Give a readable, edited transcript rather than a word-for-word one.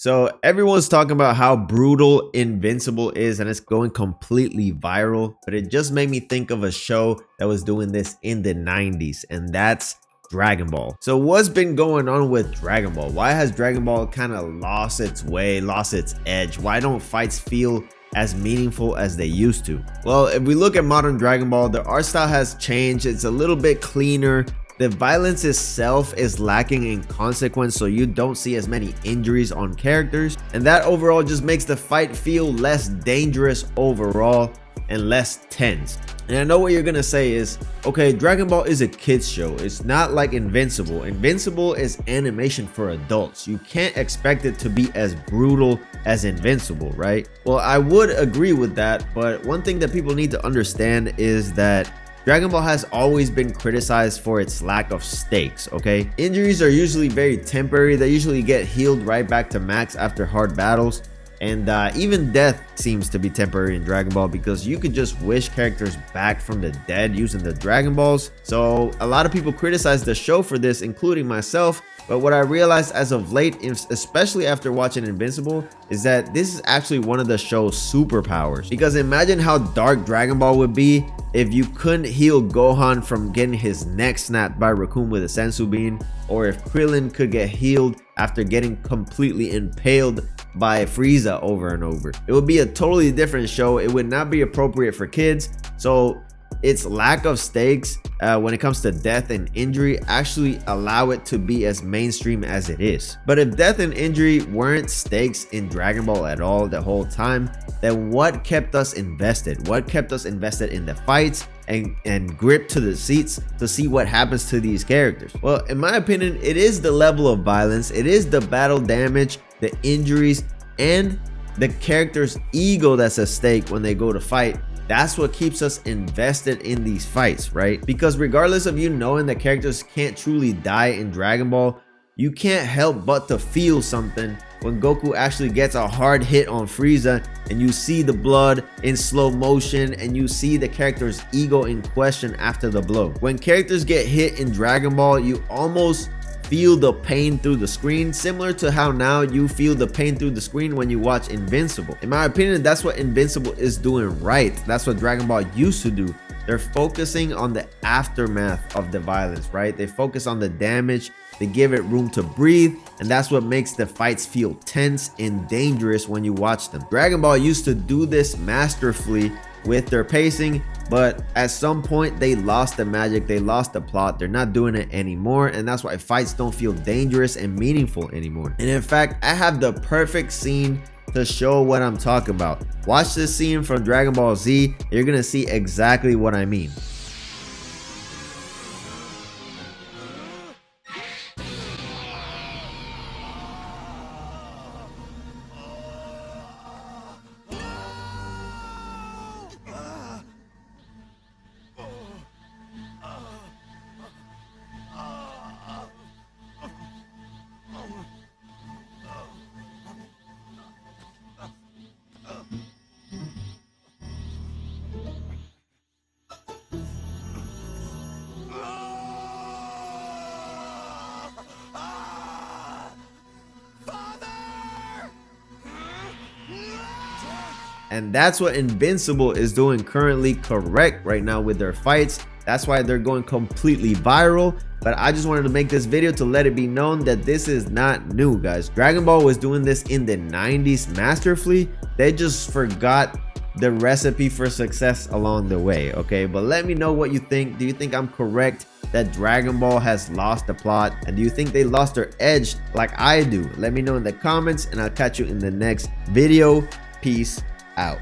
So everyone's talking about how brutal Invincible is and it's going completely viral, but it just made me think of a show that was doing this in the 90s, and that's Dragon Ball. So what's been going on with Dragon Ball? Why has Dragon Ball kind of lost its way, lost its edge? Why don't fights feel as meaningful as they used to? Well, if we look at modern Dragon Ball, the art style has changed. It's a little bit cleaner. The violence itself is lacking in consequence, so you don't see as many injuries on characters, and that overall just makes the fight feel less dangerous overall and less tense. And I know what you're gonna say is, okay, Dragon Ball is a kids show. It's not like Invincible. Invincible is animation for adults. You can't expect it to be as brutal as Invincible, right? Well, I would agree with that, but one thing that people need to understand is that Dragon Ball has always been criticized for its lack of stakes, okay? Injuries are usually very temporary. They usually get healed right back to max after hard battles. And even death seems to be temporary in Dragon Ball because you could just wish characters back from the dead using the Dragon Balls. So a lot of people criticize the show for this, including myself. But what I realized as of late, especially after watching Invincible, is that this is actually one of the show's superpowers. Because imagine how dark Dragon Ball would be if you couldn't heal Gohan from getting his neck snapped by Raccoon with a sensu bean, or if Krillin could get healed after getting completely impaled by Frieza over and over. It would be a totally different show. It would not be appropriate for kids. So its lack of stakes when it comes to death and injury actually allow it to be as mainstream as it is. But if death and injury weren't stakes in Dragon Ball at all the whole time, then what kept us invested? What kept us invested in the fights and gripped to the seats to see what happens to these characters? Well, in my opinion, it is the level of violence, it is the battle damage, the injuries, and the character's ego that's at stake when they go to fight. That's what keeps us invested in these fights, right? Because regardless of you knowing that characters can't truly die in Dragon Ball, you can't help but to feel something when Goku actually gets a hard hit on Frieza and you see the blood in slow motion and you see the character's ego in question after the blow. When characters get hit in Dragon Ball, you almost feel the pain through the screen, similar to how now you feel the pain through the screen when you watch Invincible. In my opinion, that's what Invincible is doing right. That's what Dragon Ball used to do. They're focusing on the aftermath of the violence, right? They focus on the damage, they give it room to breathe, and that's what makes the fights feel tense and dangerous when you watch them. Dragon Ball used to do this masterfully with their pacing, but at some point they lost the magic, they lost the plot. They're not doing it anymore, and that's why fights don't feel dangerous and meaningful anymore. And in fact, I have the perfect scene to show what I'm talking about. Watch this scene from Dragon Ball Z. You're gonna see exactly what I mean. And that's what Invincible is doing currently correct right now with their fights. That's why they're going completely viral. But I just wanted to make this video to let it be known that this is not new, guys. Dragon Ball was doing this in the 90s masterfully. They just forgot the recipe for success along the way, okay? But let me know what you think. Do you think I'm correct that Dragon Ball has lost the plot? And do you think they lost their edge like I do? Let me know in the comments, and I'll catch you in the next video. Peace out.